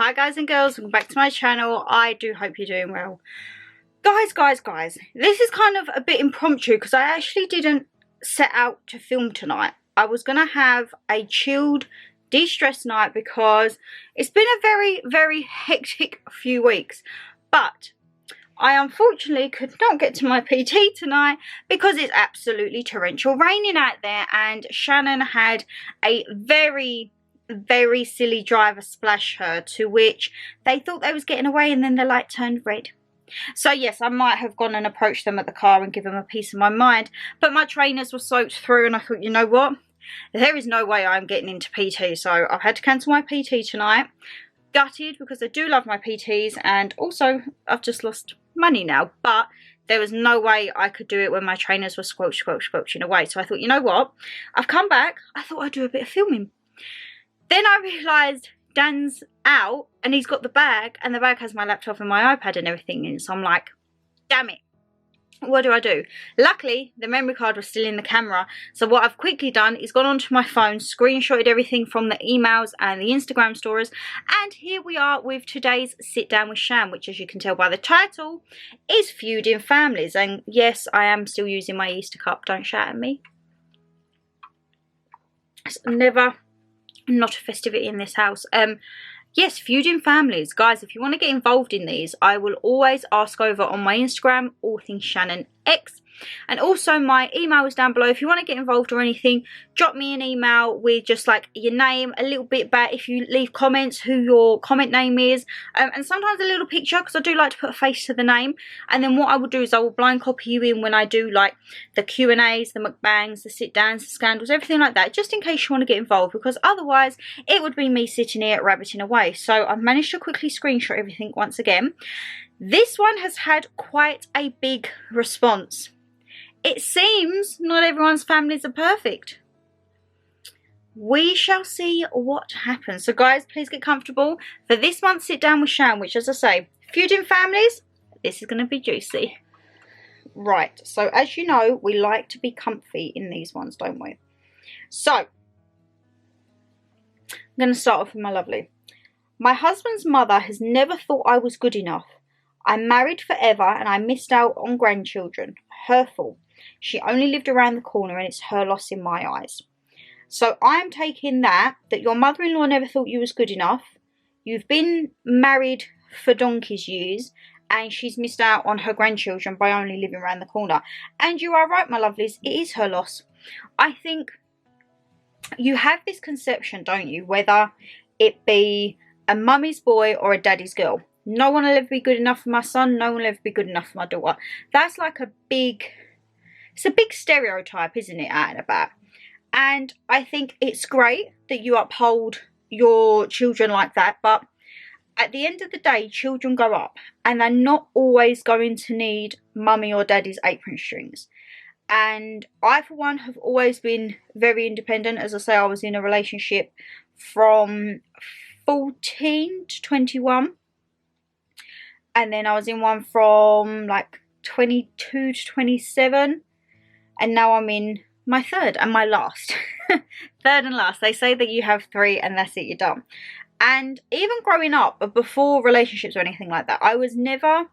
Hi guys and girls, welcome back to my channel. I do hope you're doing well. Guys, this is kind of a bit impromptu because I actually didn't set out to film tonight. I was going to have a chilled, de-stress night because it's been a very hectic few weeks. But I unfortunately could not get to my PT tonight because it's absolutely torrential raining out there, and Shannon had a very silly driver splash her, to which they thought they was getting away and then the light turned red. So yes, I might have gone and approached them at the car and given them a piece of my mind, but my trainers were soaked through and I thought, you know what, there is no way I'm getting into PT, so I've had to cancel my PT tonight. Gutted because I do love my PTs, and also I've just lost money now, but there was no way I could do it when my trainers were squelching away. So I thought, you know what, I've come back, I thought I'd do a bit of filming. Then I realised Dan's out and he's got the bag, and the bag has my laptop and my iPad and everything in it. So I'm like, damn it, what do? Luckily, the memory card was still in the camera. So what I've quickly done is gone onto my phone, screenshotted everything from the emails and the Instagram stories. And here we are with today's sit down with Shan, which, as you can tell by the title, is Feuding Families. And yes, I am still using my Easter cup. Don't shout at me. It's never not a festivity in this house. Yes, Feuding Families. Guys, if you want to get involved in these, I will always ask over on my Instagram, AllThingsShannonLeighxx. And also my email is down below. If you want to get involved or anything, drop me an email with just like your name, a little bit about, if you leave comments, who your comment name is, and sometimes a little picture, because I do like to put a face to the name. And then what I will do is I will blind copy you in when I do like the Q&As, the mukbangs, the sit downs, the scandals, everything like that, just in case you want to get involved, because otherwise it would be me sitting here rabbiting away. So I've managed to quickly screenshot everything once again. This one has had quite a big response. It seems not everyone's families are perfect. We shall see what happens. So guys, please get comfortable for this month's sit down with Shan, which, as I say, Feuding Families, this is going to be juicy. Right, so as you know, we like to be comfy in these ones, don't we? So, I'm going to start off with my lovely. My husband's mother has never thought I was good enough. I'm married forever and I missed out on grandchildren. Her fault. She only lived around the corner and it's her loss in my eyes. So I'm taking that your mother-in-law never thought you was good enough. You've been married for donkey's years and she's missed out on her grandchildren by only living around the corner. And you are right, my lovelies, it is her loss. I think you have this conception, don't you, whether it be a mummy's boy or a daddy's girl. No one will ever be good enough for my son. No one will ever be good enough for my daughter. That's like it's a big stereotype, isn't it, out and about? And I think it's great that you uphold your children like that. But at the end of the day, children grow up and they're not always going to need mummy or daddy's apron strings. And I, for one, have always been very independent. As I say, I was in a relationship from 14 to 21. And then I was in one from like 22 to 27. And now I'm in my third and my last. Third and last. They say that you have three and that's it, you're done. And even growing up, before relationships or anything like that, I was never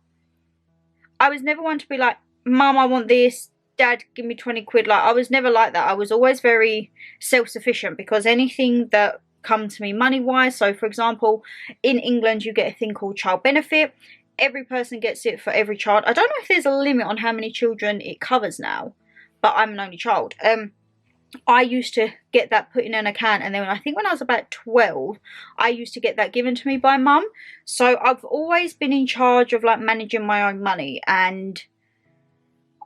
one to be like, Mum, I want this. Dad, give me 20 quid. Like, I was never like that. I was always very self-sufficient, because anything that come to me money-wise, so for example, in England you get a thing called child benefit. Every person gets it for every child. I don't know if there's a limit on how many children it covers now, but I'm an only child. I used to get that put in an account, and then I think when I was about 12, I used to get that given to me by mum. So I've always been in charge of like managing my own money, and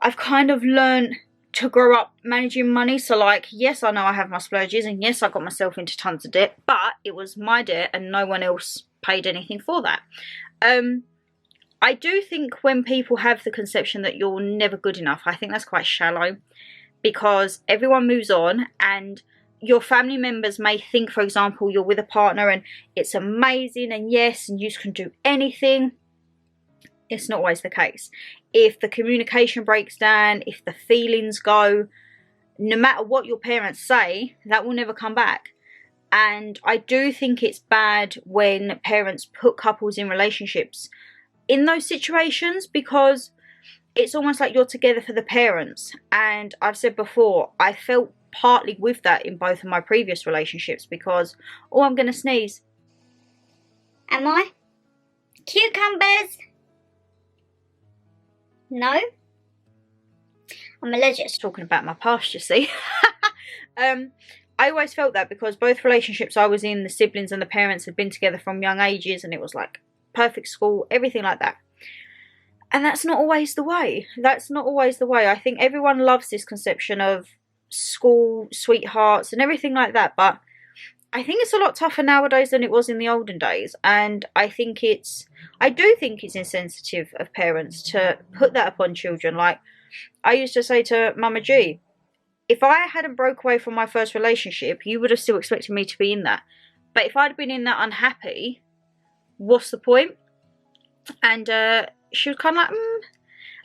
I've kind of learned to grow up managing money. So like, yes, I know I have my splurges, and yes, I got myself into tons of debt, but it was my debt and no one else paid anything for that. I do think when people have the conception that you're never good enough, I think that's quite shallow, because everyone moves on, and your family members may think, for example, you're with a partner and it's amazing and yes, and you can do anything. It's not always the case. If the communication breaks down, if the feelings go, no matter what your parents say, that will never come back. And I do think it's bad when parents put couples in relationships in those situations, because it's almost like you're together for the parents. And I've said before, I felt partly with that in both of my previous relationships, because, oh, I'm going to sneeze. Am I? Cucumbers? No? I'm allergic. Talking about my past, you see. I always felt that, because both relationships I was in, the siblings and the parents had been together from young ages, and it was like perfect school, everything like that. And that's not always the way. That's not always the way. I think everyone loves this conception of school sweethearts and everything like that, but I think it's a lot tougher nowadays than it was in the olden days. And I do think it's insensitive of parents to put that upon children. Like, I used to say to Mama G, if I hadn't broke away from my first relationship, you would have still expected me to be in that. But if I'd been in that unhappy, what's the point? And she was kind of like,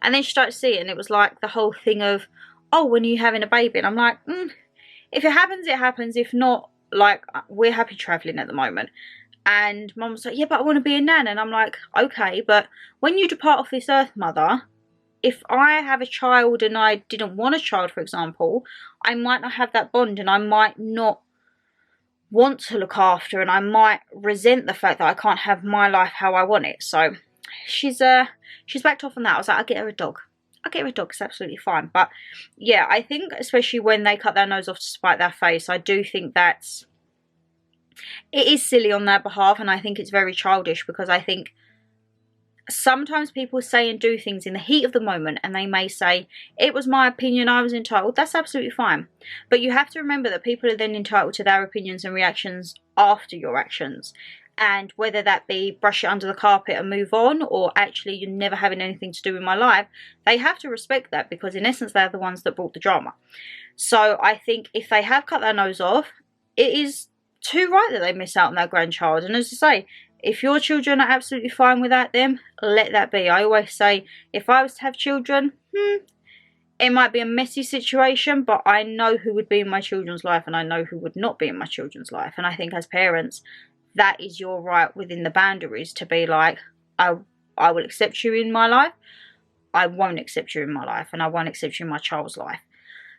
And then she started seeing, it was like the whole thing of, oh, when are you having a baby? And I'm like, if it happens, it happens. If not, like, we're happy travelling at the moment. And Mum was like, yeah, but I want to be a nan. And I'm like, okay, but when you depart off this earth, Mother, if I have a child and I didn't want a child, for example, I might not have that bond, and I might not want to look after, and I might resent the fact that I can't have my life how I want it. So she's backed off on that. I was like, I'll get her a dog. It's absolutely fine. But yeah, I think especially when they cut their nose off to spite their face, I do think it is silly on their behalf, and I think it's very childish, because I think sometimes people say and do things in the heat of the moment, and they may say, it was my opinion, I was entitled. That's absolutely fine. But you have to remember that people are then entitled to their opinions and reactions after your actions. And whether that be brush it under the carpet and move on, or actually you're never having anything to do with my life, they have to respect that, because in essence they're the ones that brought the drama. So I think if they have cut their nose off, it is too right that they miss out on their grandchild. And as I say, if your children are absolutely fine without them, let that be. I always say, if I was to have children, it might be a messy situation, but I know who would be in my children's life, and I know who would not be in my children's life. And I think as parents, that is your right within the boundaries to be like, I will accept you in my life, I won't accept you in my life, and I won't accept you in my child's life.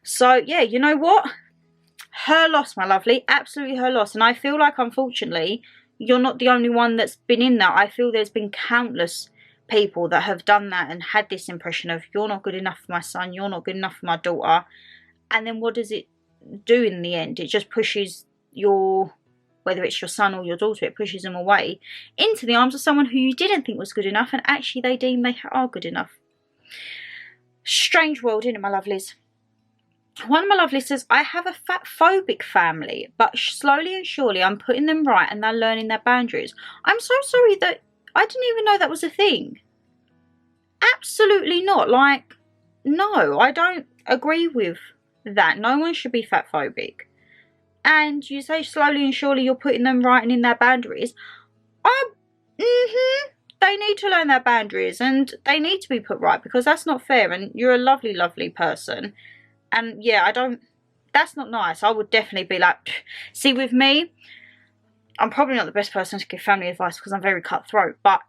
So yeah, you know what? Her loss, my lovely, absolutely her loss. And I feel like, unfortunately, you're not the only one that's been in that. I feel there's been countless people that have done that and had this impression of, you're not good enough for my son, you're not good enough for my daughter. And then what does it do in the end? It just pushes whether it's your son or your daughter, it pushes them away into the arms of someone who you didn't think was good enough, and actually they deem they are good enough. Strange world, isn't it, my lovelies? One of my lovelies says, I have a fat phobic family, but slowly and surely I'm putting them right and they're learning their boundaries. I'm so sorry that I didn't even know that was a thing. Absolutely not. Like, no, I don't agree with that. No one should be fat phobic. And you say slowly and surely you're putting them right and in their boundaries. They need to learn their boundaries, and they need to be put right, because that's not fair, and you're a lovely, lovely person. And yeah, that's not nice. I would definitely be like, see, with me, I'm probably not the best person to give family advice, because I'm very cutthroat. But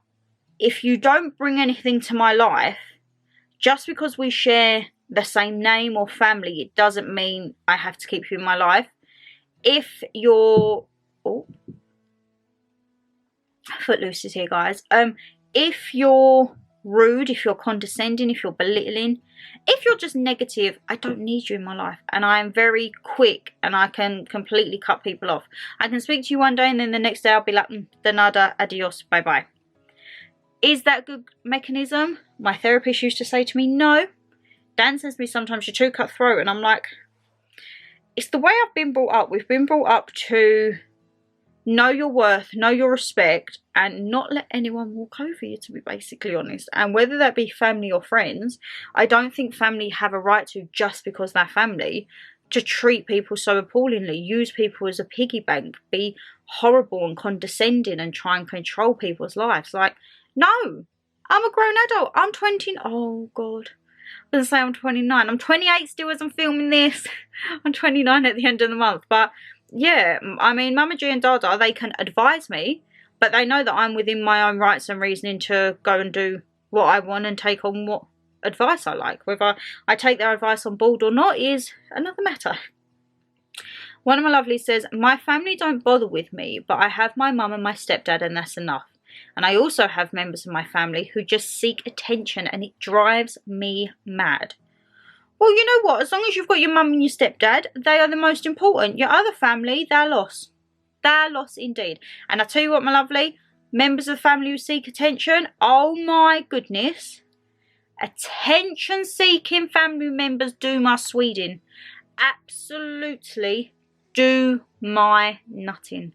if you don't bring anything to my life, just because we share the same name or family, it doesn't mean I have to keep you in my life. If you're... Oh, Footloose is here, guys. If you're rude, if you're condescending, if you're belittling, if you're just negative, I don't need you in my life. And I'm very quick, and I can completely cut people off. I can speak to you one day, and then the next day I'll be like, de nada, adios, bye bye. Is that a good mechanism? My therapist used to say to me, no. Dan says to me sometimes, you're too cutthroat, and I'm like, it's the way I've been brought up. We've been brought up to know your worth, know your respect, and not let anyone walk over you, to be basically honest. And whether that be family or friends, I don't think family have a right to, just because they're family, to treat people so appallingly, use people as a piggy bank, be horrible and condescending, and try and control people's lives. Like, no, I'm a grown adult. I'm 20. Oh God, I was gonna say I'm 29. I'm 28 still as I'm filming this. I'm 29 at the end of the month. But yeah, I mean, Mama G and Dada, they can advise me, but they know that I'm within my own rights and reasoning to go and do what I want and take on what advice I like. Whether I take their advice on board or not is another matter. One of my lovelies says, my family don't bother with me, but I have my mum and my stepdad, and that's enough. And I also have members of my family who just seek attention, and it drives me mad. Well, you know what? As long as you've got your mum and your stepdad, they are the most important. Your other family, they're lost. They're lost indeed. And I tell you what, my lovely, members of the family who seek attention, oh my goodness. Attention-seeking family members do my Sweden. Absolutely do my nutting.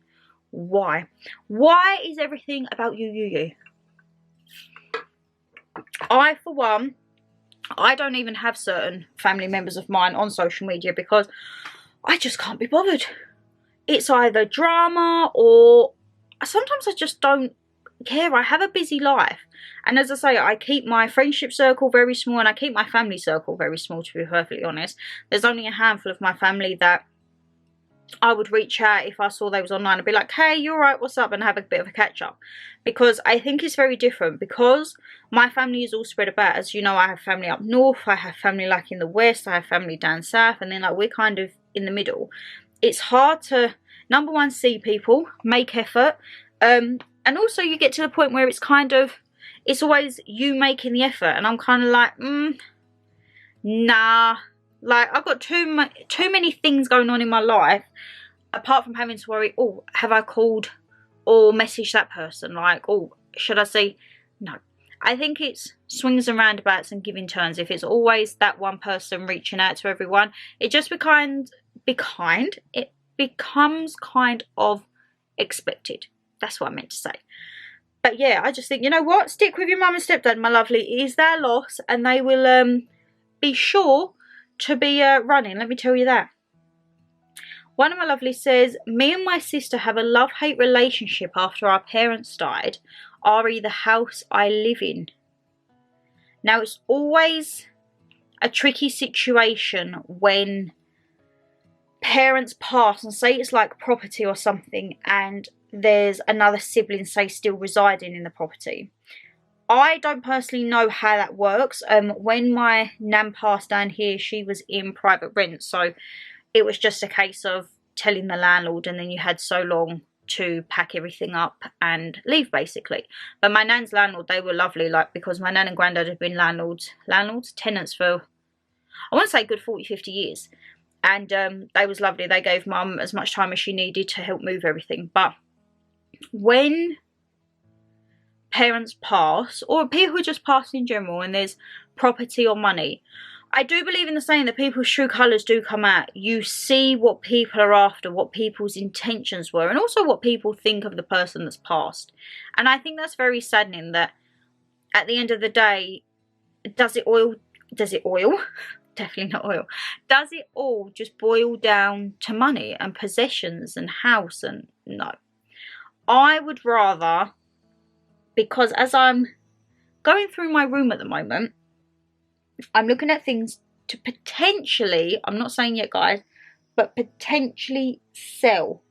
Why? Why is everything about you? I, for one, I don't even have certain family members of mine on social media because I just can't be bothered. It's either drama or sometimes I just don't care. I have a busy life. And as I say, I keep my friendship circle very small and I keep my family circle very small, to be perfectly honest. There's only a handful of my family that I would reach out if I saw they was online and be like, hey, you alright, what's up, and have a bit of a catch up. Because I think it's very different, because my family is all spread about. As you know, I have family up north, I have family like in the west, I have family down south, and then like we're kind of in the middle. It's hard to, number one, see people, make effort, and also you get to the point where it's kind of, it's always you making the effort, and I'm kind of like, nah. Like, I've got too many things going on in my life, apart from having to worry, oh, have I called or messaged that person? Like, oh, should I say? No. I think it's swings and roundabouts and giving turns. If it's always that one person reaching out to everyone, it just it becomes kind of expected. That's what I meant to say. But yeah, I just think, you know what? Stick with your mum and stepdad, my lovely. It is their loss, and they will be sure to be running, let me tell you that. One of my lovelies says, me and my sister have a love-hate relationship after our parents died, re the house I live in. Now, it's always a tricky situation when parents pass, and say it's like property or something, and there's another sibling, say, still residing in the property. I don't personally know how that works. When my nan passed down here, she was in private rent, so it was just a case of telling the landlord, and then you had so long to pack everything up and leave, basically. But my nan's landlord, they were lovely, like, because my nan and granddad had been tenants for, I want to say, good 40-50 years, and they was lovely. They gave mum as much time as she needed to help move everything. But when parents pass, or people who just pass in general, and there's property or money, I do believe in the saying that people's true colours do come out. You see what people are after, what people's intentions were, and also what people think of the person that's passed. And I think that's very saddening, that at the end of the day, does it oil? Definitely not oil. Does it all just boil down to money and possessions and house? And no. I would rather, because as I'm going through my room at the moment, I'm looking at things to potentially, I'm not saying yet guys, but potentially sell.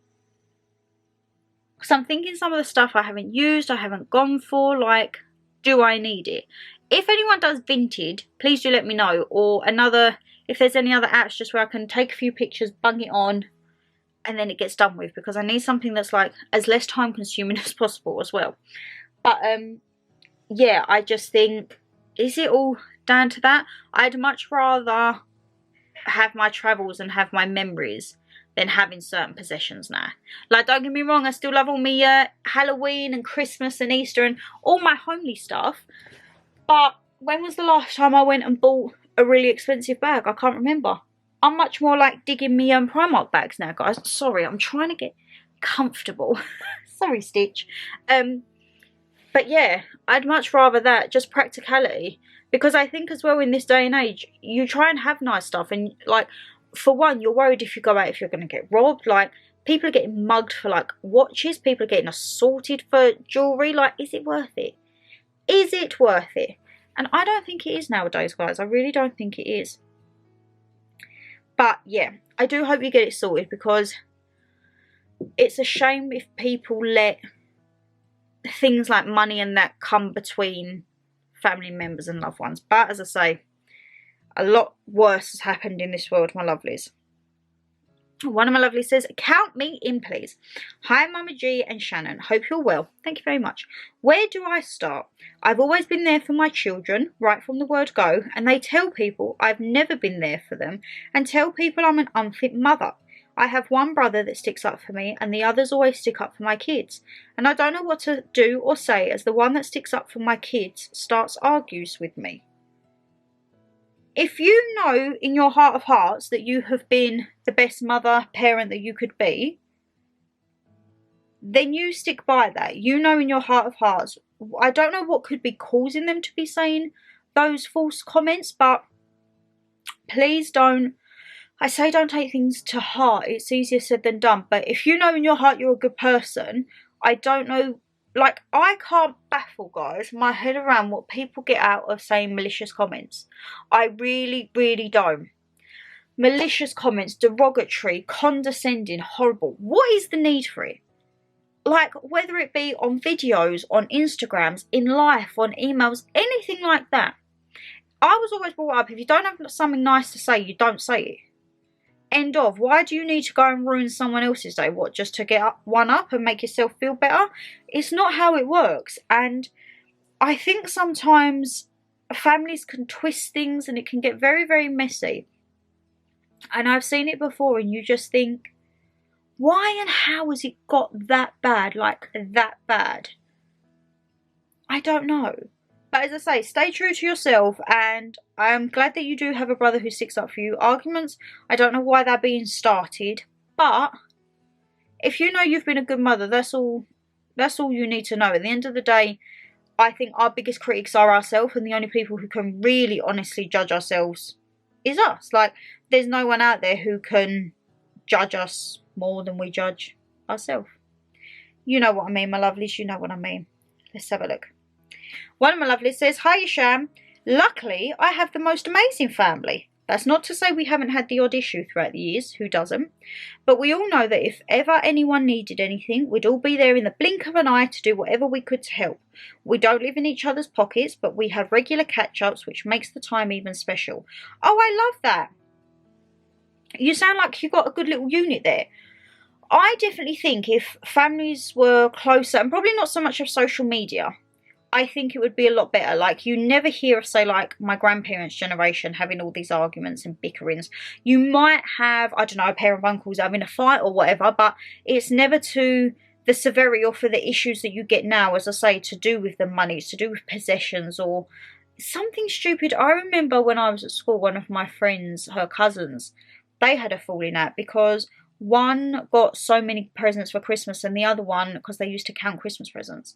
Because I'm thinking some of the stuff I haven't used, I haven't gone for, like, do I need it? If anyone does vintage, please do let me know. Or if there's any other apps just where I can take a few pictures, bung it on, and then it gets done with. Because I need something that's like as less time consuming as possible as well. But yeah, I just think, is it all down to that? I'd much rather have my travels and have my memories than having certain possessions now. Like, don't get me wrong, I still love all my Halloween and Christmas and Easter and all my homely stuff. But when was the last time I went and bought a really expensive bag? I can't remember. I'm much more like digging me Primark bags now, guys. Sorry, I'm trying to get comfortable. Sorry, Stitch. But yeah, I'd much rather that, just practicality. Because I think as well in this day and age, you try and have nice stuff. And like, for one, you're worried if you go out if you're going to get robbed. Like, people are getting mugged for like watches. People are getting assaulted for jewellery. Like, is it worth it? Is it worth it? And I don't think it is nowadays, guys. I really don't think it is. But yeah, I do hope you get it sorted, because it's a shame if people let things like money and that come between family members and loved ones. But as I say, a lot worse has happened in this world, my lovelies. One of my lovelies says, count me in, please. Hi, Mama G and Shannon. Hope you're well. Thank you very much. Where do I start? I've always been there for my children, right from the word go, and they tell people I've never been there for them and tell people I'm an unfit mother. I have one brother that sticks up for me and the others always stick up for my kids. And I don't know what to do or say as the one that sticks up for my kids argues with me. If you know in your heart of hearts that you have been the best mother, parent that you could be, then you stick by that. You know in your heart of hearts. I don't know what could be causing them to be saying those false comments, but please don't. I say don't take things to heart. It's easier said than done. But if you know in your heart you're a good person, I don't know. Like, I can't baffle, guys, my head around what people get out of saying malicious comments. I really, really don't. Malicious comments, derogatory, condescending, horrible. What is the need for it? Like, whether it be on videos, on Instagrams, in life, on emails, anything like that. I was always brought up, if you don't have something nice to say, you don't say it. End of. Why do you need to go and ruin someone else's day? What, just to get one up and make yourself feel better? It's not how it works. And I think sometimes families can twist things and it can get very, very messy. And I've seen it before and you just think, why and how has it got that bad? Like, that bad? I don't know. But as I say, stay true to yourself, and I'm glad that you do have a brother who sticks up for you. Arguments, I don't know why they're being started, but if you know you've been a good mother, that's all you need to know. At the end of the day, I think our biggest critics are ourselves, and the only people who can really honestly judge ourselves is us. Like, there's no one out there who can judge us more than we judge ourselves. You know what I mean, my lovelies, you know what I mean. Let's have a look. One of my lovelies says, hi Shan, luckily I have the most amazing family. That's not to say we haven't had the odd issue throughout the years, who doesn't? But we all know that if ever anyone needed anything, we'd all be there in the blink of an eye to do whatever we could to help. We don't live in each other's pockets, but we have regular catch-ups, which makes the time even special. Oh, I love that. You sound like you've got a good little unit there. I definitely think if families were closer, and probably not so much of social media, I think it would be a lot better. Like, you never hear of, say, like my grandparents' generation having all these arguments and bickerings. You might have, I don't know, a pair of uncles having a fight or whatever, but it's never to the severity or for the issues that you get now, as I say, to do with the money, to do with possessions or something stupid. I remember when I was at school, one of my friends, her cousins, they had a falling out because one got so many presents for Christmas and the other one, because they used to count Christmas presents,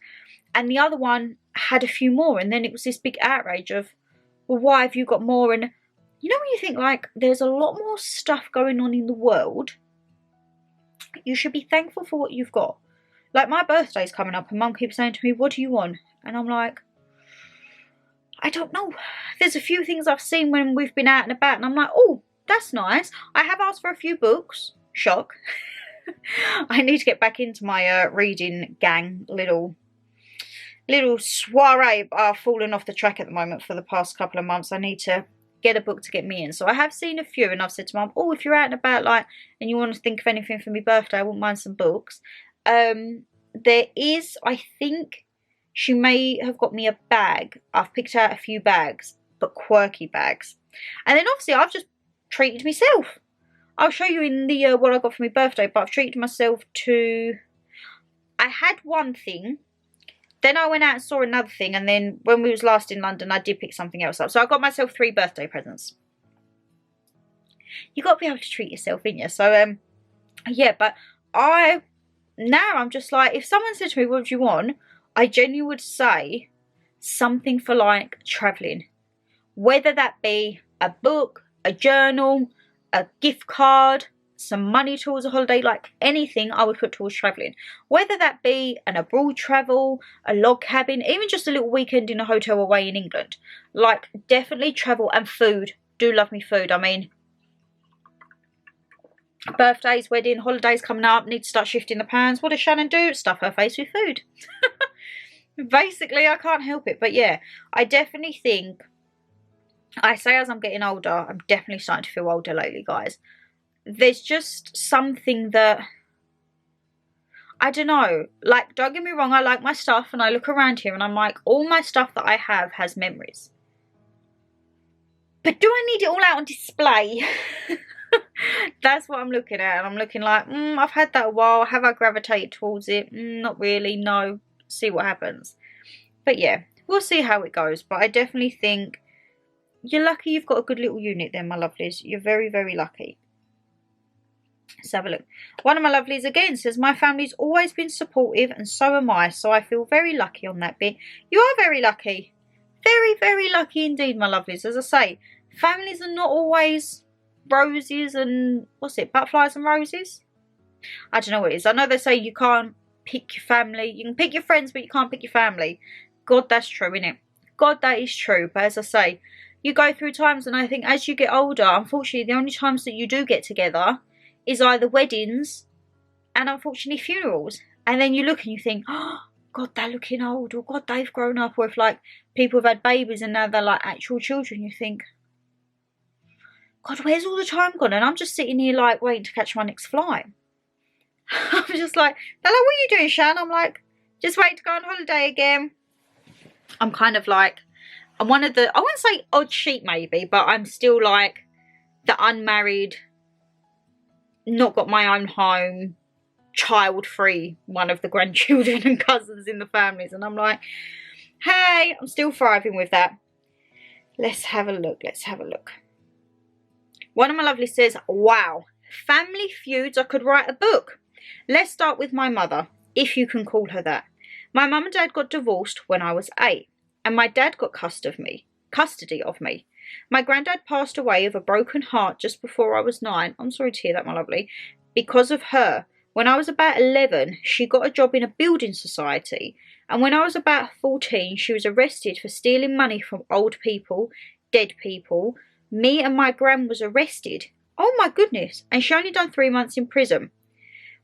and the other one had a few more, and then it was this big outrage of, well, why have you got more? And you know, when you think, like, there's a lot more stuff going on in the world, you should be thankful for what you've got. Like, my birthday's coming up and Mum keeps saying to me, what do you want? And I'm like, I don't know. There's a few things I've seen when we've been out and about and I'm like, oh, that's nice. I have asked for a few books. Shock. I need to get back into my reading gang. Little soiree are falling off the track at the moment for the past couple of months. I need to get a book to get me in. So I have seen a few and I've said to Mum, oh, if you're out and about, like, and you want to think of anything for my birthday, I wouldn't mind some books. There is, I think she may have got me a bag. I've picked out a few bags, but quirky bags. And then obviously I've just treated myself. I'll show you in the what I got for my birthday, but I've treated myself to, I had one thing, then I went out and saw another thing, and then when we was last in London, I did pick something else up. So I got myself 3 birthday presents. You got to be able to treat yourself, ain't you? So, yeah, but now I'm just like, if someone said to me, what do you want? I genuinely would say something for, like, travelling. Whether that be a book, a journal, a gift card, some money towards a holiday, like anything I would put towards travelling. Whether that be an abroad travel, a log cabin, even just a little weekend in a hotel away in England. Like, definitely travel. And food. Do love me food. I mean, Birthdays, wedding, holidays coming up, need to start shifting the pans. What does Shannon do? Stuff her face with food. Basically, I can't help it. But yeah, I definitely think, I say as I'm getting older, I'm definitely starting to feel older lately, guys. There's just something that, I don't know, like, don't get me wrong, I like my stuff, and I look around here and I'm like, all my stuff that I have has memories. But do I need it all out on display? That's what I'm looking at, and I'm looking like, I've had that a while. Have I gravitated towards it? Not really, no. See what happens. But yeah, we'll see how it goes. But I definitely think you're lucky you've got a good little unit there, my lovelies. You're very, very lucky. Let's have a look. One of my lovelies again says, my family's always been supportive and so am I. So I feel very lucky on that bit. You are very lucky. Very, very lucky indeed, my lovelies. As I say, families are not always roses and, what's it, butterflies and roses? I don't know what it is. I know they say you can't pick your family. You can pick your friends, but you can't pick your family. God, that's true, innit? God, that is true. But as I say, you go through times, and I think as you get older, unfortunately, the only times that you do get together is either weddings and, unfortunately, funerals. And then you look and you think, oh, God, they're looking old. Or, God, they've grown up. Or if, like, people have had babies and now they're, like, actual children, you think, God, where's all the time gone? And I'm just sitting here, like, waiting to catch my next flight. I'm just like, they're like, what are you doing, Shan? I'm like, just waiting to go on holiday again. I'm kind of like, I'm one of the, I wouldn't say odd sheep maybe, but I'm still like the unmarried, not got my own home, child-free one of the grandchildren and cousins in the families. And I'm like, hey, I'm still thriving with that. Let's have a look. Let's have a look. One of my lovelies says, wow, family feuds, I could write a book. Let's start with my mother, if you can call her that. My mum and dad got divorced when I was 8, and my dad got custody of me. My granddad passed away of a broken heart just before I was 9. I'm sorry to hear that, my lovely. Because of her. When I was about 11, she got a job in a building society, and when I was about 14, she was arrested for stealing money from old people, dead people. Me and my gran was arrested. Oh my goodness. And she only done 3 months in prison.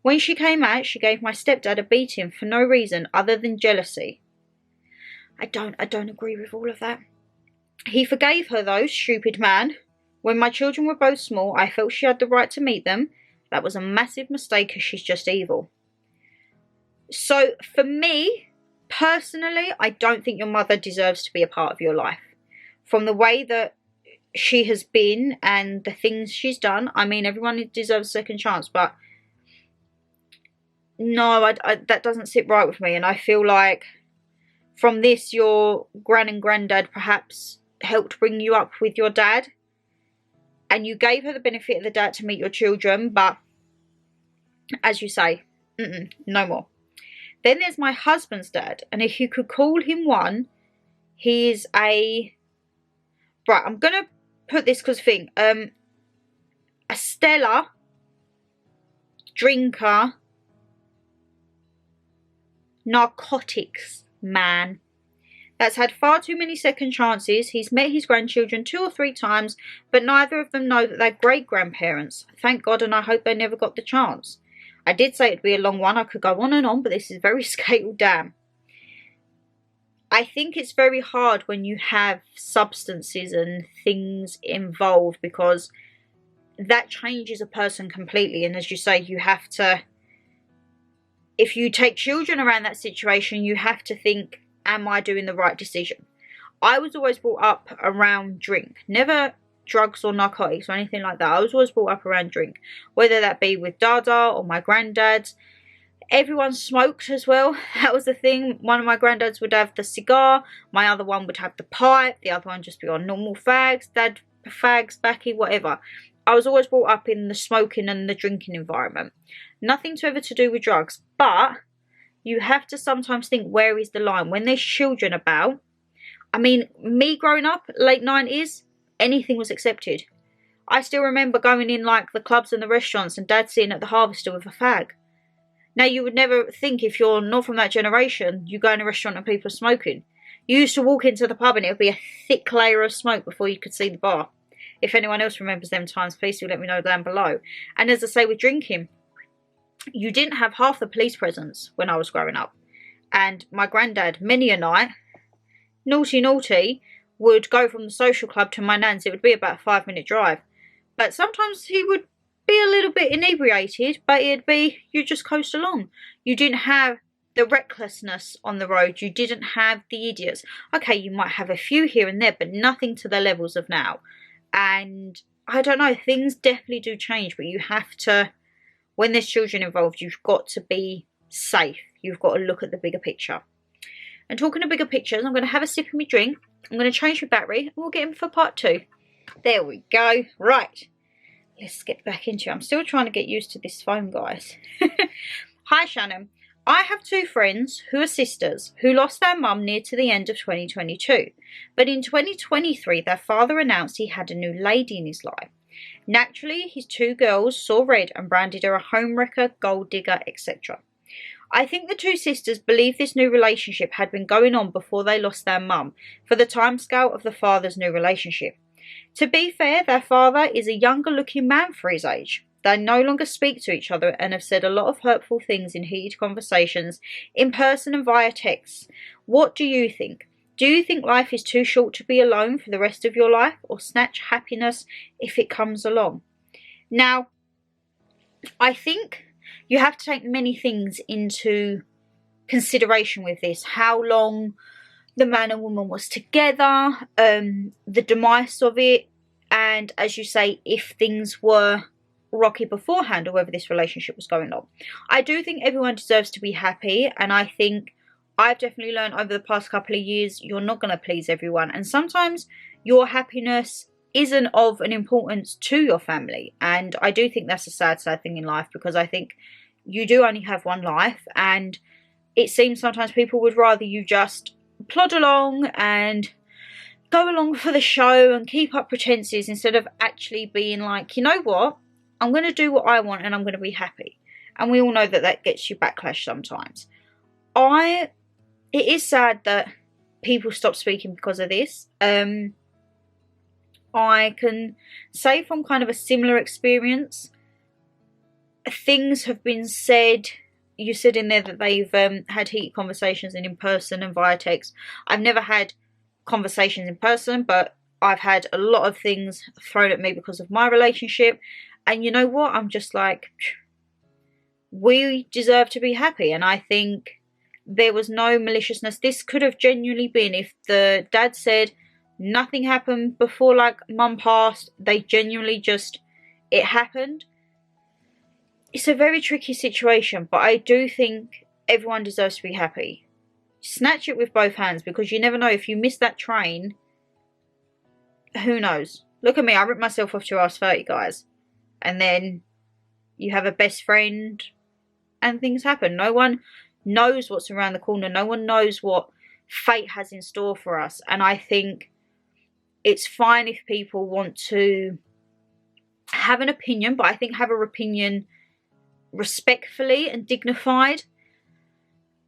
When she came out, she gave my stepdad a beating for no reason other than jealousy. I don't agree with all of that. He forgave her though, stupid man. When my children were both small, I felt she had the right to meet them. That was a massive mistake because she's just evil. So for me, personally, I don't think your mother deserves to be a part of your life. From the way that she has been and the things she's done. I mean, everyone deserves a second chance, but no, that doesn't sit right with me. And I feel like from this, your gran and granddad perhaps helped bring you up with your dad, and you gave her the benefit of the doubt to meet your children, but as you say, no more. Then there's my husband's dad, and if you could call him one, he's a, right, I'm gonna put this because thing, a stellar drinker, narcotics man that's had far too many second chances. He's met his grandchildren 2 or 3 times, but neither of them know that they're great-grandparents. Thank God, and I hope they never got the chance. I did say it'd be a long one. I could go on and on, but this is very scaled down. I think it's very hard when you have substances and things involved, because that changes a person completely. And as you say, you have to, if you take children around that situation, you have to think, am I doing the right decision? I was always brought up around drink, never drugs or narcotics or anything like that. I was always brought up around drink, whether that be with Dada or my granddad. Everyone smoked as well. That was the thing. One of my granddads would have the cigar, my other one would have the pipe, the other one just be on normal fags, dad fags, backy, whatever. I was always brought up in the smoking and the drinking environment. Nothing to ever to do with drugs, but you have to sometimes think, where is the line? When there's children about, I mean, me growing up, late 90s, anything was accepted. I still remember going in like the clubs and the restaurants and dad sitting at the harvester with a fag. Now, you would never think, if you're not from that generation, you go in a restaurant and people are smoking. You used to walk into the pub and it would be a thick layer of smoke before you could see the bar. if anyone else remembers them times, please do let me know down below. And as I say, with drinking, you didn't have half the police presence when I was growing up. And my granddad, many a night, naughty, would go from the social club to my nan's. It would be about a 5-minute drive. But sometimes he would be a little bit inebriated, but it'd be, you just coast along. You didn't have the recklessness on the road. You didn't have the idiots. Okay, you might have a few here and there, but nothing to the levels of now. And I don't know, things definitely do change, but you have to, when there's children involved, you've got to be safe. You've got to look at the bigger picture. And talking of bigger pictures, I'm going to have a sip of my drink. I'm going to change my battery and we'll get in for part 2. There we go. Right. Let's get back into it. I'm still trying to get used to this phone, guys. Hi, Shannon. I have 2 friends who are sisters who lost their mum near to the end of 2022. But in 2023, their father announced he had a new lady in his life. Naturally, his 2 girls saw red and branded her a homewrecker, gold digger, etc. I think the 2 sisters believe this new relationship had been going on before they lost their mum, for the timescale of the father's new relationship. To be fair, their father is a younger looking man for his age. They no longer speak to each other and have said a lot of hurtful things in heated conversations, in person and via text. What do you think? Do you think life is too short to be alone for the rest of your life, or snatch happiness if it comes along? Now, I think you have to take many things into consideration with this. How long the man and woman was together, the demise of it, and as you say, if things were rocky beforehand or whether this relationship was going on. I do think everyone deserves to be happy, and I think I've definitely learned over the past couple of years you're not going to please everyone, and sometimes your happiness isn't of an importance to your family. And I do think that's a sad thing in life, because I think you do only have one life, and it seems sometimes people would rather you just plod along and go along for the show and keep up pretenses instead of actually being like, you know what, I'm going to do what I want and I'm going to be happy. And we all know that that gets you backlash sometimes. It is sad that people stop speaking because of this. I can say from kind of a similar experience, things have been said. You said in there that they've had heated conversations and in person and via text. I've never had conversations in person, but I've had a lot of things thrown at me because of my relationship. And you know what? I'm just like, we deserve to be happy. And I think there was no maliciousness. This could have genuinely been if the dad said nothing happened before, like mum passed. They genuinely just, it happened. It's a very tricky situation, but I do think everyone deserves to be happy. Snatch it with both hands, because you never know, if you miss that train, who knows? Look at me, I ripped myself off to ask 30, guys. And then you have a best friend and things happen. No one knows what's around the corner. No one knows what fate has in store for us. And I think it's fine if people want to have an opinion, but I think have an opinion respectfully and dignified.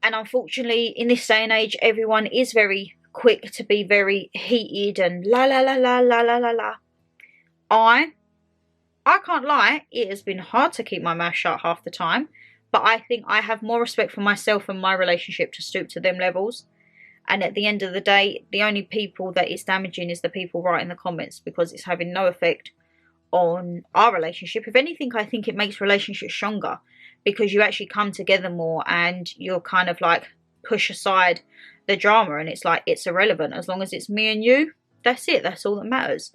And unfortunately, in this day and age, everyone is very quick to be very heated and la la la la la la la la. I can't lie, it has been hard to keep my mouth shut half the time, but I think I have more respect for myself and my relationship to stoop to them levels. And at the end of the day, the only people that it's damaging is the people writing the comments, because it's having no effect on our relationship. If anything, I think it makes relationships stronger, because you actually come together more and you're kind of like push aside the drama, and it's like it's irrelevant. As long as it's me and you, that's it, that's all that matters.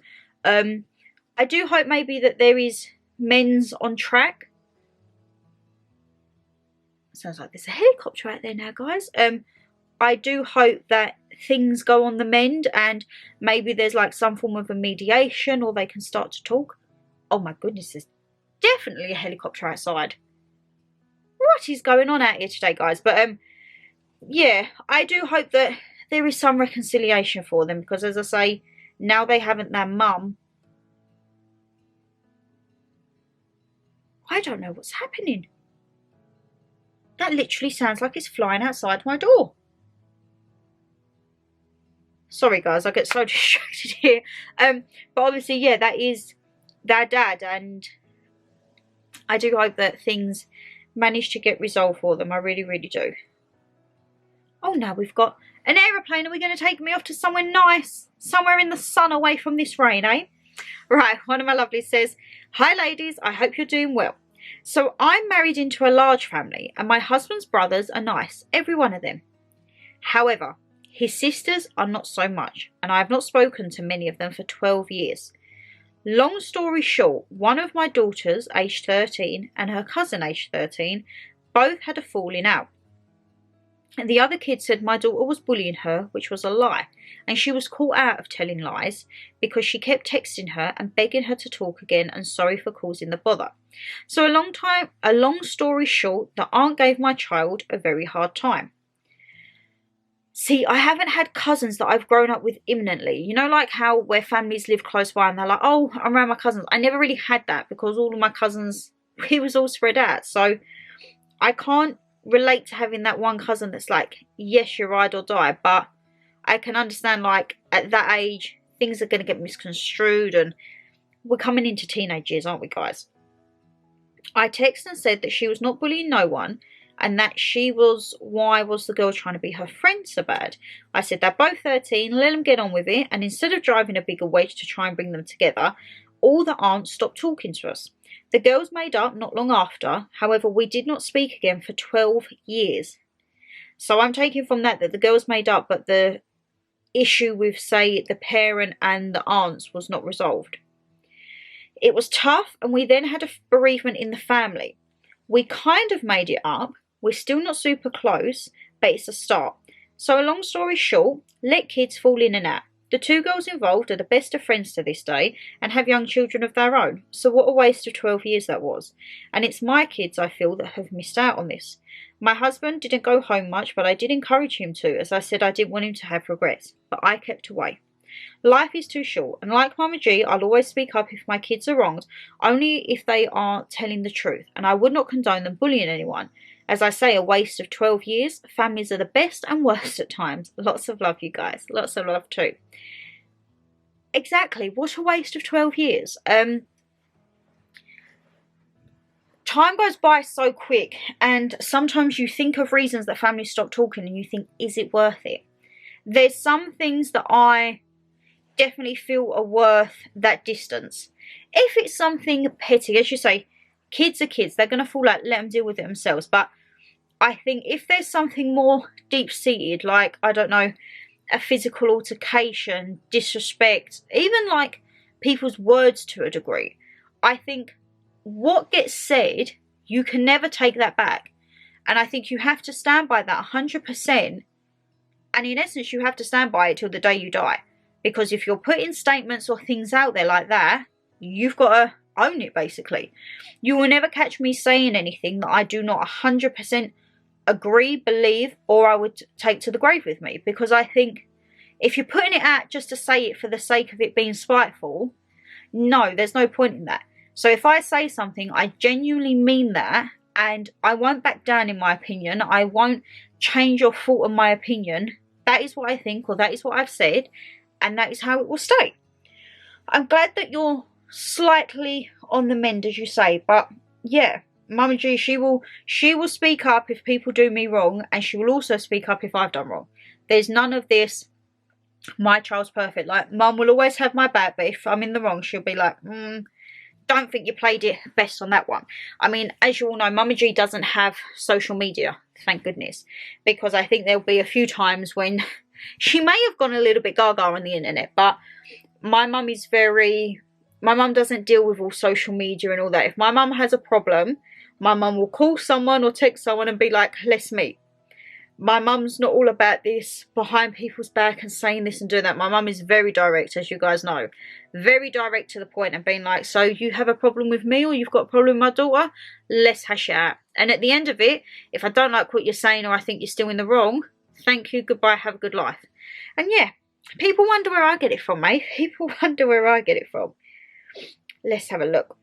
I do hope maybe that there is men's on track. Sounds like there's a helicopter out there now, guys. I do hope that things go on the mend, and maybe there's like some form of a mediation, or they can start to talk. Oh my goodness, there's definitely a helicopter outside. What is going on out here today, guys? But yeah, I do hope that there is some reconciliation for them, because as I say, now they haven't their mum. I don't know what's happening. That literally sounds like it's flying outside my door. Sorry guys, I get so distracted here. But obviously, yeah, that is their dad, and I do hope that things manage to get resolved for them. I really, really do. Oh, now we've got an aeroplane. Are we going to take me off to somewhere nice? Somewhere in the sun away from this rain, eh? Right, one of my lovelies says, "Hi ladies, I hope you're doing well. So I'm married into a large family and my husband's brothers are nice, every one of them. However, his sisters are not so much, and I have not spoken to many of them for 12 years. Long story short, one of my daughters, aged 13, and her cousin, aged 13, both had a falling out. And the other kid said my daughter was bullying her, which was a lie, and she was caught out of telling lies because she kept texting her and begging her to talk again and sorry for causing the bother. So a long story short, the aunt gave my child a very hard time." See, I haven't had cousins that I've grown up with imminently. You know, like how where families live close by and they're like, "Oh, I'm around my cousins." I never really had that because all of my cousins, we was all spread out. So I can't relate to having that one cousin that's like, yes, you're ride or die. But I can understand, like, at that age, things are going to get misconstrued and we're coming into teenage years, aren't we, guys? I texted and said that she was not bullying no one, and that she was, why was the girl trying to be her friend so bad? I said they're both 13, let them get on with it, and instead of driving a bigger wedge to try and bring them together, all the aunts stopped talking to us. The girls made up not long after, however we did not speak again for 12 years. So I'm taking from that the girls made up, but the issue with, say, the parent and the aunts was not resolved. It was tough, and we then had a bereavement in the family. We kind of made it up. We're still not super close, but it's a start. So a long story short, let kids fall in and out. The two girls involved are the best of friends to this day and have young children of their own. So what a waste of 12 years that was. And it's my kids, I feel, that have missed out on this. My husband didn't go home much, but I did encourage him to, as I said I didn't want him to have regrets. But I kept away. Life is too short, and like Mama G, I'll always speak up if my kids are wronged, only if they are telling the truth, and I would not condone them bullying anyone. As I say, a waste of 12 years. Families are the best and worst at times. Lots of love, you guys. Lots of love too. Exactly. What a waste of 12 years. Time goes by so quick, and sometimes you think of reasons that families stop talking and you think, is it worth it? There's some things that I definitely feel are worth that distance. If it's something petty, as you say, kids are kids, they're going to fall out, let them deal with it themselves. But I think if there's something more deep-seated, like, I don't know, a physical altercation, disrespect, even like people's words to a degree, I think what gets said, you can never take that back. And I think you have to stand by that 100%. And in essence, you have to stand by it till the day you die. Because if you're putting statements or things out there like that, you've got to own it, basically. You will never catch me saying anything that I do not 100% agree, believe, or I would take to the grave with me. Because I think if you're putting it out just to say it for the sake of it being spiteful, no, there's no point in that. So if I say something, I genuinely mean that, and I won't back down in my opinion. I won't change or falter my opinion. That is what I think, or that is what I've said. And that is how it will stay. I'm glad that you're slightly on the mend, as you say. But yeah, Mama G, she will speak up if people do me wrong. And she will also speak up if I've done wrong. There's none of this, my child's perfect. Like, Mum will always have my back. But if I'm in the wrong, she'll be like, don't think you played it best on that one. I mean, as you all know, Mama G doesn't have social media. Thank goodness. Because I think there'll be a few times when she may have gone a little bit gaga on the internet, but my mum doesn't deal with all social media and all that. If my mum has a problem, my mum will call someone or text someone and be like, let's meet. My mum's not all about this behind people's back and saying this and doing that. My mum is very direct, as you guys know. Very direct to the point and being like, so you have a problem with me or you've got a problem with my daughter? Let's hash it out. And at the end of it, if I don't like what you're saying or I think you're still in the wrong, thank you, goodbye, have a good life. And yeah, people wonder where I get it from, mate. People wonder where I get it from. Let's have a look.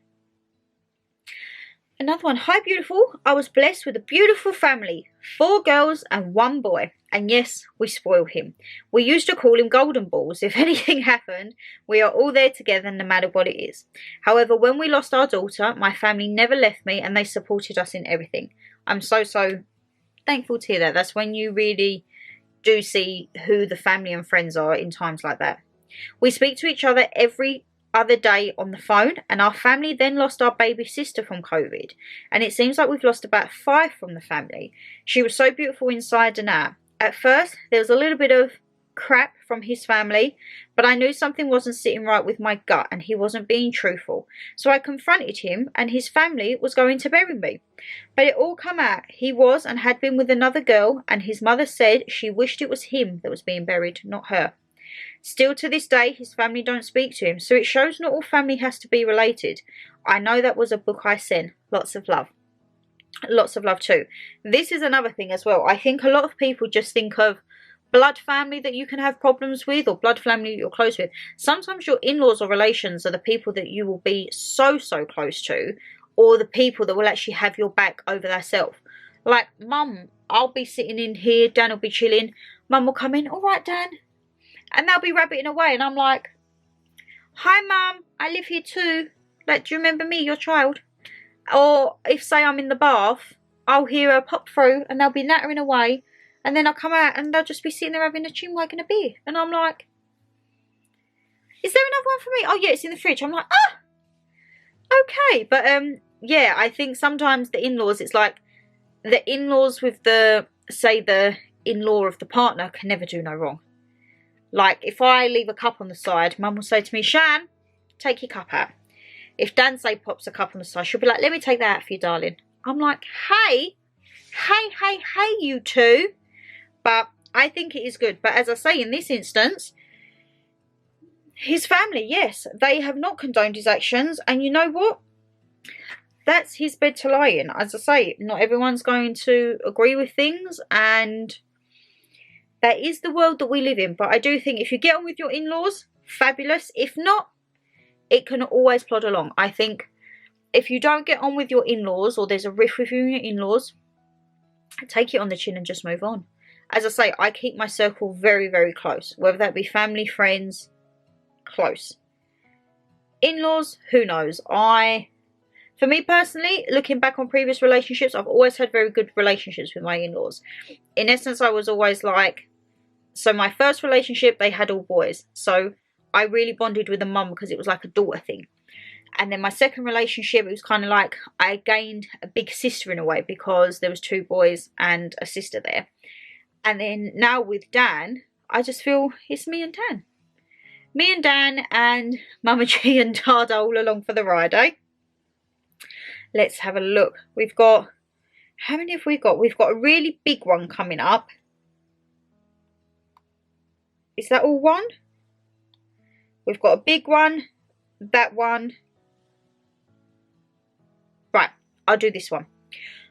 Another one. Hi, beautiful. I was blessed with a beautiful family. 4 girls and 1 boy. And yes, we spoil him. We used to call him Golden Balls. If anything happened, we are all there together no matter what it is. However, when we lost our daughter, my family never left me and they supported us in everything. I'm so thankful to hear that. That's when you really do see who the family and friends are in times like that. We speak to each other every other day on the phone, and our family then lost our baby sister from COVID, and it seems like we've lost about 5 from the family. She was so beautiful inside and out. At first there was a little bit of crap from his family, but I knew something wasn't sitting right with my gut and he wasn't being truthful, so I confronted him and his family was going to bury me. But it all come out he was and had been with another girl, and his mother said she wished it was him that was being buried, not her. Still to this day, his family don't speak to him, so it shows not all family has to be related. I know that was a book I sent. Lots of love. Lots of love too. This is another thing as well. I think a lot of people just think of blood family that you can have problems with, or blood family you're close with. Sometimes your in-laws or relations are the people that you will be so close to, or the people that will actually have your back over thyself. Like, Mum, I'll be sitting in here, Dan will be chilling, Mum will come in, all right, Dan, and they'll be rabbiting away, and I'm like, hi Mum, I live here too, like, do you remember me, your child? Or if, say, I'm in the bath, I'll hear her pop through and they'll be nattering away, and then I'll come out and they'll just be sitting there having a chinwag and a beer, and I'm like, is there another one for me? Oh yeah, it's in the fridge. I'm like, okay. But yeah, I think sometimes the in-laws, it's like the in-laws with the, say, the in-law of the partner can never do no wrong. Like, if I leave a cup on the side, Mum will say to me, Shan, take your cup out. If Dan, say, pops a cup on the side, she'll be like, let me take that out for you, darling. I'm like, hey, you two. But I think it is good. But as I say, in this instance, his family, yes, they have not condoned his actions. And you know what? That's his bed to lie in. As I say, not everyone's going to agree with things, and that is the world that we live in. But I do think if you get on with your in-laws, fabulous. If not, it can always plod along. I think if you don't get on with your in-laws, or there's a rift with you and your in-laws, take it on the chin and just move on. As I say, I keep my circle very close. Whether that be family, friends, close. In-laws, who knows? For me personally, looking back on previous relationships, I've always had very good relationships with my in-laws. In essence, I was always like, so my first relationship, they had all boys. So I really bonded with the mum because it was like a daughter thing. And then my second relationship, it was kind of like I gained a big sister in a way, because there was 2 boys and a sister there. And then now with Dan, I just feel it's me and Dan. Me and Dan and Mama G and Dada all along for the ride, eh? Let's have a look. We've got, how many have we got? We've got a really big one coming up. Is that all one? We've got a big one, that one. Right, I'll do this one.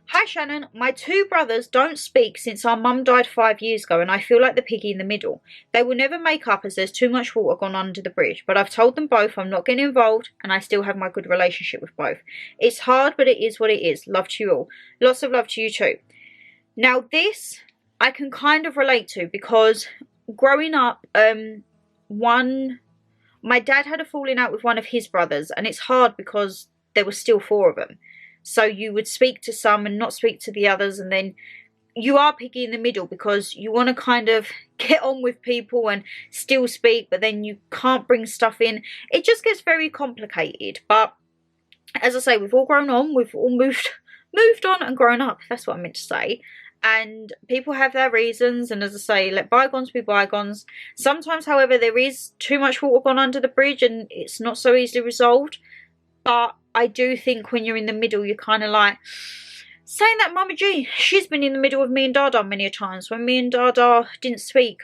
Hi Shannon, my 2 brothers don't speak since our mum died 5 years ago, and I feel like the piggy in the middle. They will never make up as there's too much water gone under the bridge, but I've told them both I'm not getting involved, and I still have my good relationship with both. It's hard, but it is what it is. Love to you all. Lots of love to you too. Now this I can kind of relate to, because growing up, my dad had a falling out with one of his brothers, and it's hard because there were still 4 of them. So you would speak to some and not speak to the others, and then you are piggy in the middle because you want to kind of get on with people and still speak, but then you can't bring stuff in. It just gets very complicated. But as I say, we've all grown on, we've all moved on and grown up. That's what I meant to say. And people have their reasons, and as I say, let bygones be bygones. Sometimes, however, there is too much water gone under the bridge and it's not so easily resolved. But I do think when you're in the middle, you're kind of like, saying that Mama G, she's been in the middle of me and Dada many a times. When me and Dada didn't speak,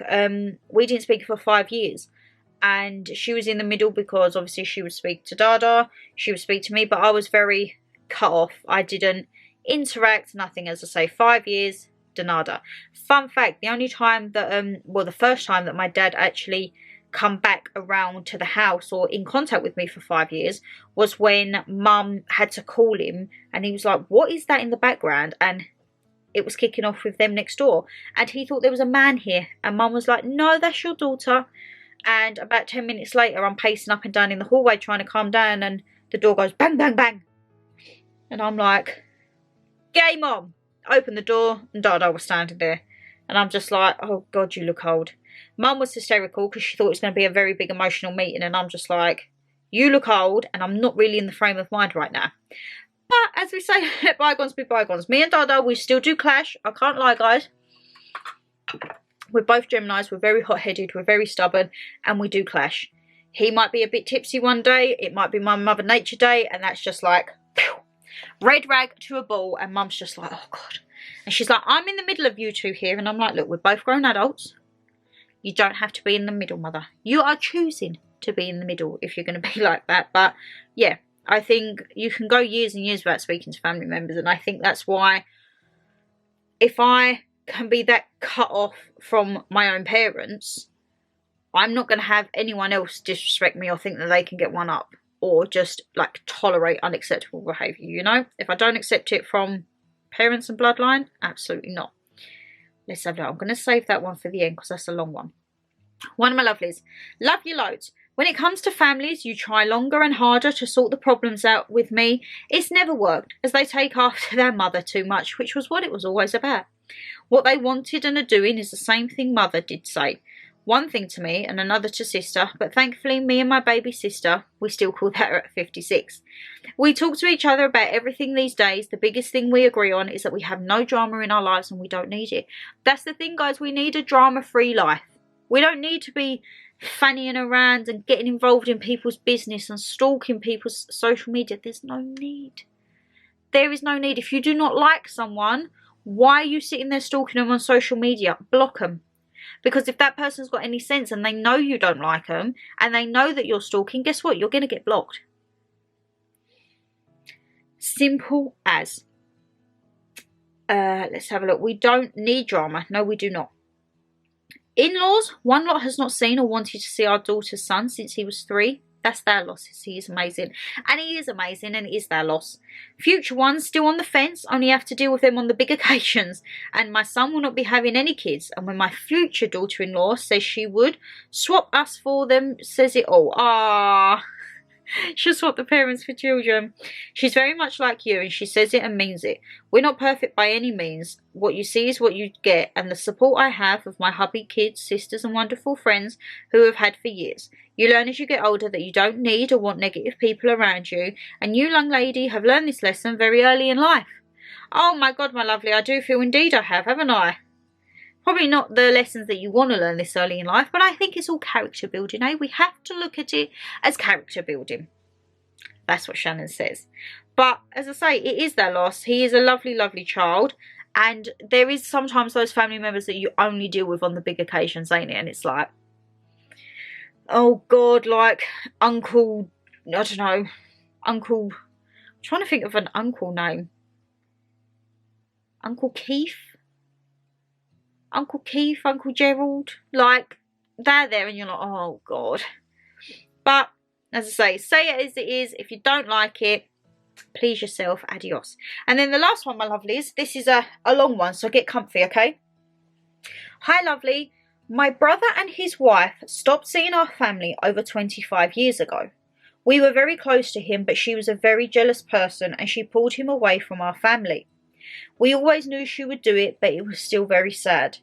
we didn't speak for 5 years. And she was in the middle because obviously she would speak to Dada, she would speak to me, but I was very cut off. I didn't interact, nothing. As I say, 5 years, nada. Fun fact, the only time that, well, the first time that my dad actually come back around to the house or in contact with me for 5 years was when Mum had to call him, and he was like, what is that in the background? And it was kicking off with them next door, and he thought there was a man here, and Mum was like, no, that's your daughter. And about 10 minutes later, I'm pacing up and down in the hallway trying to calm down, and the door goes bang, bang, bang. And I'm like, game on. Open the door, and Dada was standing there. And I'm just like, oh God, you look old. Mum was hysterical because she thought it was going to be a very big emotional meeting, and I'm just like, you look old, and I'm not really in the frame of mind right now. But as we say, let bygones be bygones. Me and Dada, we still do clash. I can't lie, guys. We're both Geminis. We're very hot-headed. We're very stubborn, and we do clash. He might be a bit tipsy one day. It might be my Mother Nature day, and that's just like, phew, red rag to a bull. And Mum's just like, oh God. And she's like, I'm in the middle of you two here. And I'm like, look, we're both grown adults. You don't have to be in the middle, Mother. You are choosing to be in the middle if you're going to be like that. But yeah, I think you can go years and years without speaking to family members. And I think that's why, if I can be that cut off from my own parents, I'm not going to have anyone else disrespect me or think that they can get one up, or just like tolerate unacceptable behaviour, you know? If I don't accept it from parents and bloodline, absolutely not. Let's have that. I'm going to save that one for the end because that's a long one. One of my lovelies. Love you loads. When it comes to families, you try longer and harder to sort the problems out with me. It's never worked, as they take after their mother too much, which was what it was always about. What they wanted and are doing is the same thing Mother did say. One thing to me and another to sister, but thankfully me and my baby sister, we still call that at 56. We talk to each other about everything these days. The biggest thing we agree on is that we have no drama in our lives and we don't need it. That's the thing, guys. We need a drama-free life. We don't need to be fannying around and getting involved in people's business and stalking people's social media. There's no need. There is no need. If you do not like someone, why are you sitting there stalking them on social media? Block them. Because if that person's got any sense and they know you don't like them and they know that you're stalking, guess what? You're going to get blocked. Simple as. Let's have a look. We don't need drama. No, we do not. In-laws, one lot has not seen or wanted to see our daughter's son since he was 3. That's their loss. He is amazing. And he is amazing, and it is their loss. Future ones still on the fence, only have to deal with them on the big occasions. And my son will not be having any kids. And when my future daughter-in-law says she would swap us for them, says it all. Ah, she'll swap the parents for children. She's very much like you, and she says it and means it. We're not perfect by any means. What you see is what you get, and the support I have of my hubby, kids, sisters and wonderful friends who have had for years. You learn as you get older that you don't need or want negative people around you, and you, young lady, have learned this lesson very early in life. Oh my God, my lovely, I do feel indeed I have, haven't I? Probably not the lessons that you want to learn this early in life, but I think it's all character building, eh? We have to look at it as character building. That's what Shannon says. But as I say, it is their loss. He is a lovely, lovely child. And there is sometimes those family members that you only deal with on the big occasions, ain't it? And it's like, oh God, like Uncle, I don't know, Uncle, I'm trying to think of an uncle name. Uncle Keith? Uncle Keith, Uncle Gerald, like, they're there and you're like, oh God. But, as I say it as it is. If you don't like it, please yourself, adios. And then the last one, my lovelies, this is a long one, so get comfy, okay? Hi, lovely. My brother and his wife stopped seeing our family over 25 years ago. We were very close to him, but she was a very jealous person and she pulled him away from our family. We always knew she would do it, but it was still very sad.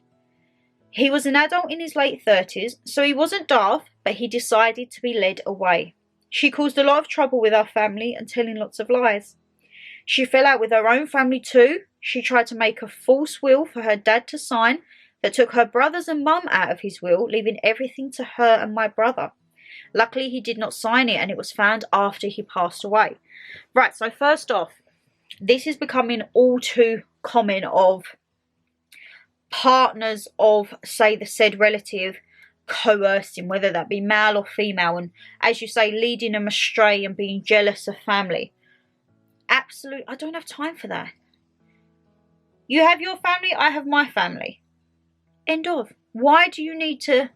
He was an adult in his late 30s, so he wasn't daft, but he decided to be led away. She caused a lot of trouble with our family and telling lots of lies. She fell out with her own family too. She tried to make a false will for her dad to sign that took her brothers and mum out of his will, leaving everything to her and my brother. Luckily, he did not sign it and it was found after he passed away. Right, so first off, this is becoming all too common of partners of, say, the said relative coercing, whether that be male or female, and as you say, leading them astray and being jealous of family. Absolutely, I don't have time for that. You have your family, I have my family. End of. Why do you need to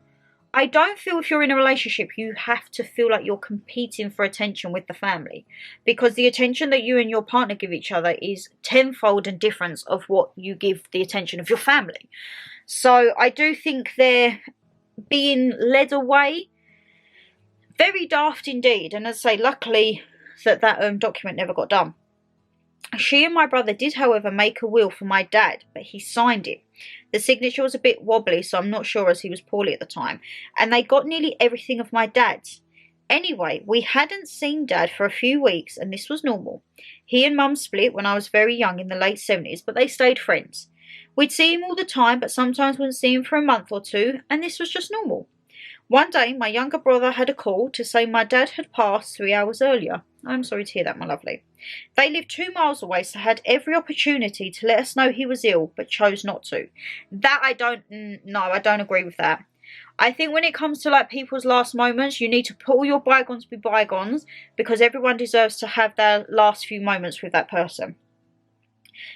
I don't feel if you're in a relationship you have to feel like you're competing for attention with the family, because the attention that you and your partner give each other is tenfold and difference of what you give the attention of your family. So I do think they're being led away. Very daft indeed. And as I say, luckily that document never got done. She and my brother did, however, make a will for my dad, but he signed it. The signature was a bit wobbly, so I'm not sure, as he was poorly at the time. And they got nearly everything of my dad's. Anyway, we hadn't seen Dad for a few weeks, and this was normal. He and Mum split when I was very young in the late 70s, but they stayed friends. We'd see him all the time, but sometimes wouldn't see him for a month or two, and this was just normal. One day, my younger brother had a call to say my dad had passed 3 hours earlier. I'm sorry to hear that, my lovely. They lived 2 miles away, so had every opportunity to let us know he was ill, but chose not to. That I don't agree with that. I think when it comes to like people's last moments, you need to put all your bygones be bygones, because everyone deserves to have their last few moments with that person.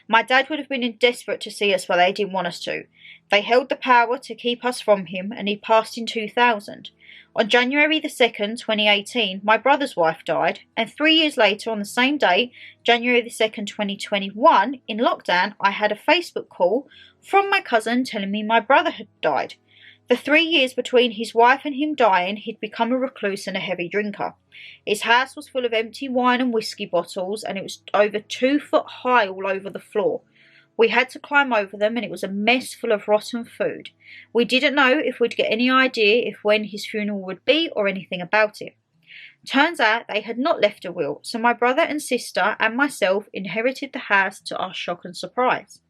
My dad would have been desperate to see us, but they didn't want us to. They held the power to keep us from him, and he passed in 2000. On January the 2nd, 2018, my brother's wife died, and 3 years later, on the same day, January the 2nd, 2021, in lockdown, I had a Facebook call from my cousin telling me my brother had died. The 3 years between his wife and him dying, he'd become a recluse and a heavy drinker. His house was full of empty wine and whiskey bottles, and it was over 2 foot high all over the floor. We had to climb over them, and it was a mess full of rotten food. We didn't know if we'd get any idea if when his funeral would be or anything about it. Turns out they had not left a will, so my brother and sister and myself inherited the house to our shock and surprise.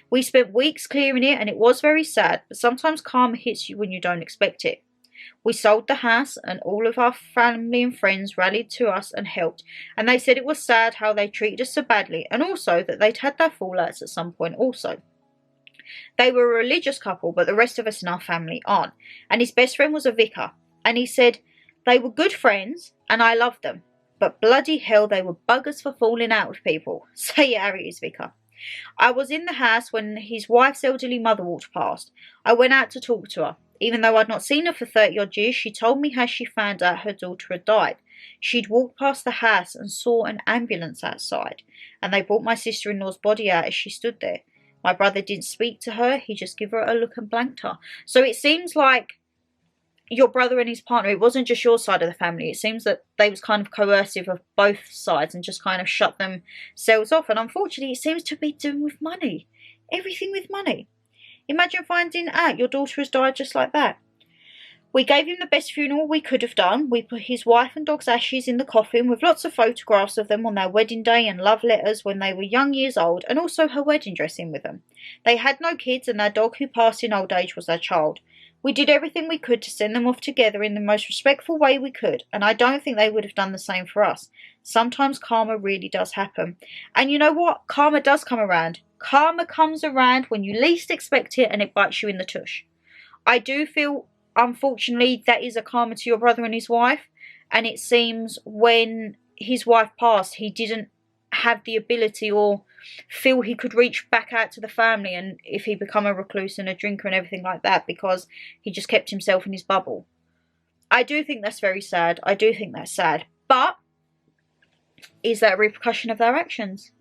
We spent weeks clearing it, and it was very sad, but sometimes karma hits you when you don't expect it. We sold the house, and all of our family and friends rallied to us and helped, and they said it was sad how they treated us so badly, and also that they'd had their fallouts at some point also. They were a religious couple, but the rest of us in our family aren't, and his best friend was a vicar, and he said they were good friends and I loved them, but bloody hell they were buggers for falling out with people. Say it how it is, vicar. I was in the house when his wife's elderly mother walked past. I went out to talk to her. Even though I'd not seen her for 30-odd years, she told me how she found out her daughter had died. She'd walked past the house and saw an ambulance outside, and they brought my sister-in-law's body out as she stood there. My brother didn't speak to her, he just gave her a look and blanked her. So it seems like your brother and his partner, it wasn't just your side of the family. It seems that they was kind of coercive of both sides and just kind of shut themselves off. And unfortunately, it seems to be doing with money. Everything with money. Imagine finding out your daughter has died just like that. We gave him the best funeral we could have done. We put his wife and dog's ashes in the coffin with lots of photographs of them on their wedding day and love letters when they were young years old, and also her wedding dress in with them. They had no kids, and their dog who passed in old age was their child. We did everything we could to send them off together in the most respectful way we could, and I don't think they would have done the same for us. Sometimes karma really does happen. And you know what? Karma does come around. Karma comes around when you least expect it, and it bites you in the tush. I do feel, unfortunately, that is a karma to your brother and his wife, and it seems when his wife passed, he didn't have the ability or feel he could reach back out to the family, and if he become a recluse and a drinker and everything like that, because he just kept himself in his bubble. I do think that's very sad. I do think that's sad. But is that a repercussion of their actions?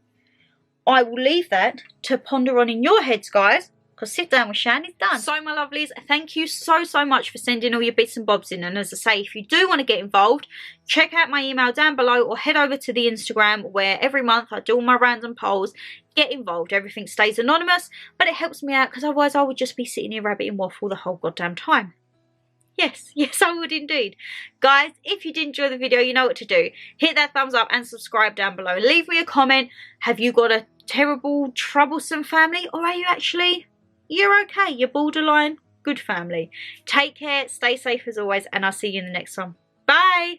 I will leave that to ponder on in your heads, guys. Because Sit Down with Shan is done. So, my lovelies, thank you so much for sending all your bits and bobs in. And as I say, if you do want to get involved, check out my email down below or head over to the Instagram where every month I do all my random polls. Get involved. Everything stays anonymous, but it helps me out because otherwise I would just be sitting here rabbiting waffle the whole goddamn time. Yes, I would indeed. Guys, if you did enjoy the video, you know what to do. Hit that thumbs up and subscribe down below. Leave me a comment. Have you got a terrible, troublesome family, or are you actually... you're okay, you're borderline good family. Take care, stay safe as always, and I'll see you in the next one. Bye!